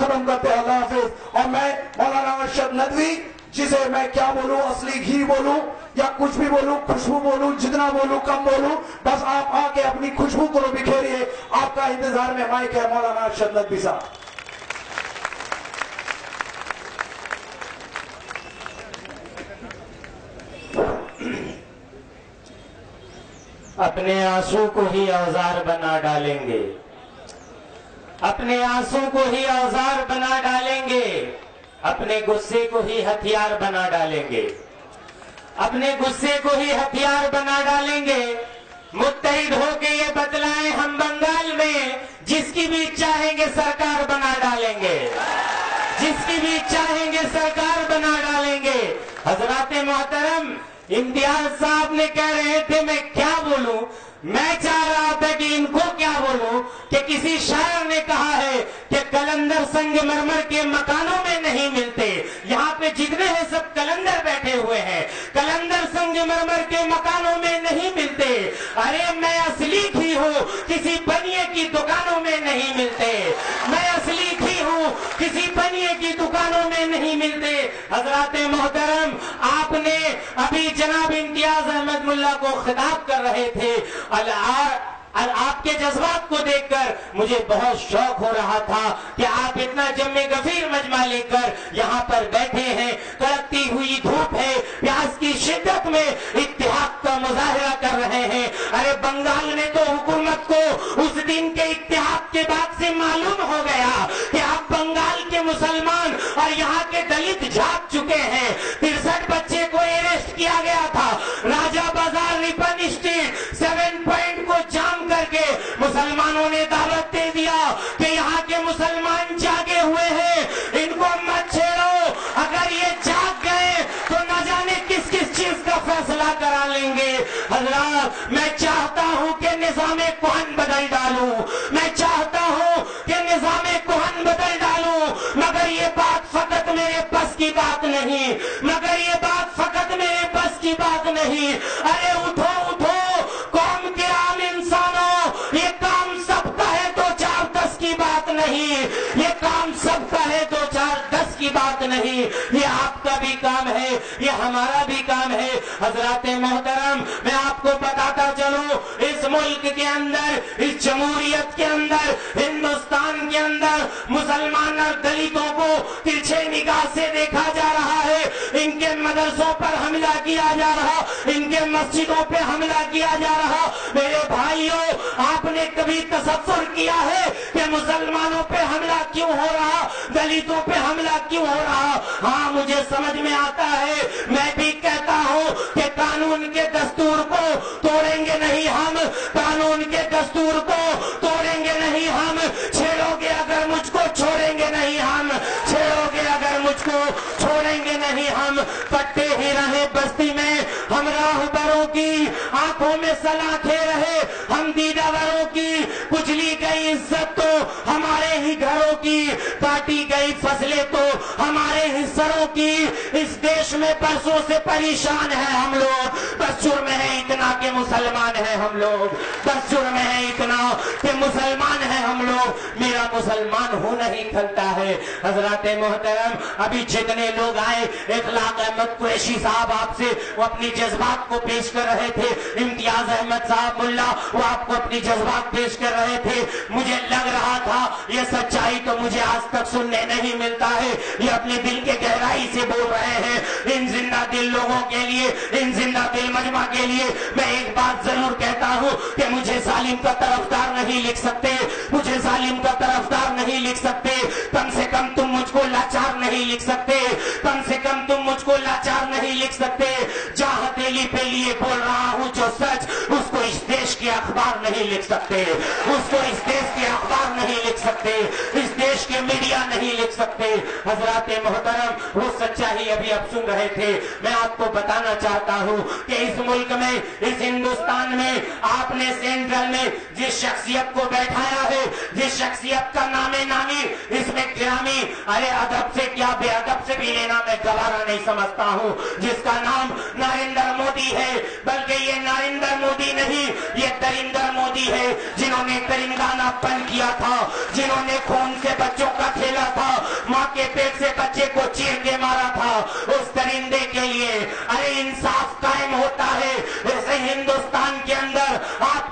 ختم کرتے ہیں. اللہ حافظ. اور میں مولانا ارشد ندوی جسے میں کیا بولوں, اصلی گھی بولوں یا کچھ بھی بولوں, خوشبو بولوں, جتنا بولوں کم بولوں, بس آپ آ کے اپنی خوشبو کو بکھیریے. آپ کا انتظار میں مائک ہے مولانا ارشد ندوی صاحب. اپنے آنسو کو ہی اوزار بنا ڈالیں گے, اپنے آنسو کو ہی اوزار بنا ڈالیں گے, اپنے غصے کو ہی ہتھیار بنا ڈالیں گے, اپنے غصے کو ہی ہتھیار بنا ڈالیں گے. متحد ہو کے یہ بتلائیں ہم بنگال میں جس کی بھی چاہیں گے سرکار بنا ڈالیں گے, جس کی بھی چاہیں گے سرکار بنا ڈالیں گے. حضرات محترم, امتیاز صاحب نے کہہ رہے تھے میں کیا بولوں, میں چاہ رہا تھا کہ ان کو کیا بولوں کہ کسی شاعر نے کہا ہے کہ قلندر سنگ مرمر کے مکانوں میں نہیں ملتے. یہاں پہ جتنے ہیں سب قلندر بیٹھے ہوئے ہیں, قلندر سنگ مرمر کے مکانوں میں نہیں ملتے. ارے میں اصلی گھی ہوں, کسی بنیے کی دکانوں میں نہیں ملتے. میں اصلی گھی ہوں, کسی بنیے کی دکانوں میں نہیں ملتے. حضرات محترم, آپ نے ابھی جناب امتیاز احمد ملا کو خطاب کر رہے تھے. آپ کے جذبات کو دیکھ کر مجھے بہت شوق ہو رہا تھا کہ آپ اتنا جم غفیر مجمع لے کر یہاں پر بیٹھے ہیں, کڑکتی ہوئی دھوپ ہے, پیاس کی شدت میں اتحاد کا مظاہرہ کر رہے ہیں. ارے بنگال میں تو حکومت کو اس دن کے اتحاد کے بعد سے معلوم ہو گیا کہ آپ بنگال کے مسلمان اور یہاں کے دلت جھاگ چکے ہیں. 63 بچے کو اریسٹ کیا گیا تھا. راجہ بازار ریپن اسٹریٹ 7 پوائنٹ کو جام کر کے مسلمانوں نے دعوت دے دیا کہ یہاں کے مسلمان جاگے ہوئے ہیں, ان کو مت چھیڑو. اگر یہ جاگ گئے تو نہ جانے کس کس چیز کا فیصلہ کرا لیں گے. حضرات, میں چاہتا ہوں کہ نظام کہن بدل ڈالوں, میں چاہتا ہوں کہ نظام کہن بدل ڈالوں, مگر یہ بات فقط میرے بس کی بات نہیں, مگر یہ بات فقط میرے بس کی بات نہیں. ارے اٹھو اٹھو قوم کے عام انسانوں, یہ کام سب کا ہے, 2-4-10 کی بات نہیں. یہ کام سب کا ہے, 2-4-10 کی بات نہیں. یہ آپ کا بھی کام ہے, یہ ہمارا بھی کام ہے. حضرات محترم, میں آپ کو بتاتا چلوں, اس ملک کے اندر, اس جمہوریت کے اندر, ہندوستان کے اندر مسلمان اور دلتوں کو ترچھے نگاہ سے دیکھا جا رہا ہے. ان کے مدرسوں پر حملہ کیا جا رہا, ان کے مسجدوں پہ حملہ کیا جا رہا. میرے بھائیوں, آپ نے کبھی تصور کیا ہے کہ مسلمانوں پہ حملہ کیوں ہو رہا, دلتوں پہ حملہ کیوں ہو رہا؟ ہاں, مجھے سمجھ میں آتا ہے. میں بھی کہتا ہوں کہ قانون کے دستور کو توڑیں گے نہیں ہم, قانون کے دستور کو توڑیں گے نہیں ہم. چھیڑو گے اگر مجھ کو چھوڑیں گے نہیں ہم, چھیڑو گے اگر مجھ کو چھوڑیں گے نہیں ہم. کٹے ہی رہے بستی میں ہم راہبروں کی, آنکھوں میں سلاخیں رہے ہم دیداروں کی. کچلی گئی عزت تو ہمارے ہی گھروں کی, کاٹی گئی فصلیں تو ہمارے ہی سروں کی. اس دیش میں برسوں سے پریشان ہیں ہم لوگ, بس جرم ہے اتنا کہ مسلمان ہیں ہم لوگ, بس جرم ہے اتنا کہ مسلمان ہیں ہم لوگ. میرا مسلمان ہونا ہی کھلتا ہے. حضرات محترم, ابھی جتنے لوگ آئے, اخلاق احمد قریشی صاحب آپ سے وہ اپنی جذبات کو پیش کر رہے تھے, امتیاز احمد صاحب ملا وہ آپ کو اپنی جذبات پیش کر رہے تھے. مجھے لگ رہا تھا یہ سچائی تو مجھے آج تک سننے نہیں ملتا ہے. یہ اپنے دل کے گہرائی سے بول رہے ہیں. ان زندہ دل لوگوں کے لیے, ان زندہ دل مجمع کے لیے میں ایک بات ضرور کہتا ہوں کہ مجھے ظالم کا طرفدار نہیں لکھ سکتے, مجھے ظالم کا طرفدار نہیں لکھ سکتے. کم سے کم تم مجھ کو لاچار نہیں لکھ سکتے, کم سے کم تم مجھ کو لاچار نہیں لکھ سکتے. جہاں ہتھیلی پہ لیے بول رہا ہوں جو سچ, اس کو اس دیش کے اخبار نہیں لکھ سکتے, اس کو اس دیش کے اخبار نہیں لکھ سکتے, اس دیش کے میڈیا نہیں لکھ سکتے. حضرات محترم, وہ سچائی ابھی اب سن رہے تھے. میں آپ کو بتانا چاہتا ہوں کہ اس ملک میں, اس ہندوستان میں آپ نے سینٹرل میں جس شخصیت کو بیٹھایا ہے, جس شخصیت کا نام نامی اس میں گرامی, ارے ادب سے کیا بے ادب سے بھی لینا میں گوارا نہیں سمجھتا ہوں, جس کا نام نریندر مودی ہے. بلکہ یہ نریندر مودی نہیں, یہ دریندر مودی ہے, جنہوں نے تلنگانہ بند کیا تھا, جنہوں نے خون سے بچوں کا کھیلا تھا,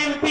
MP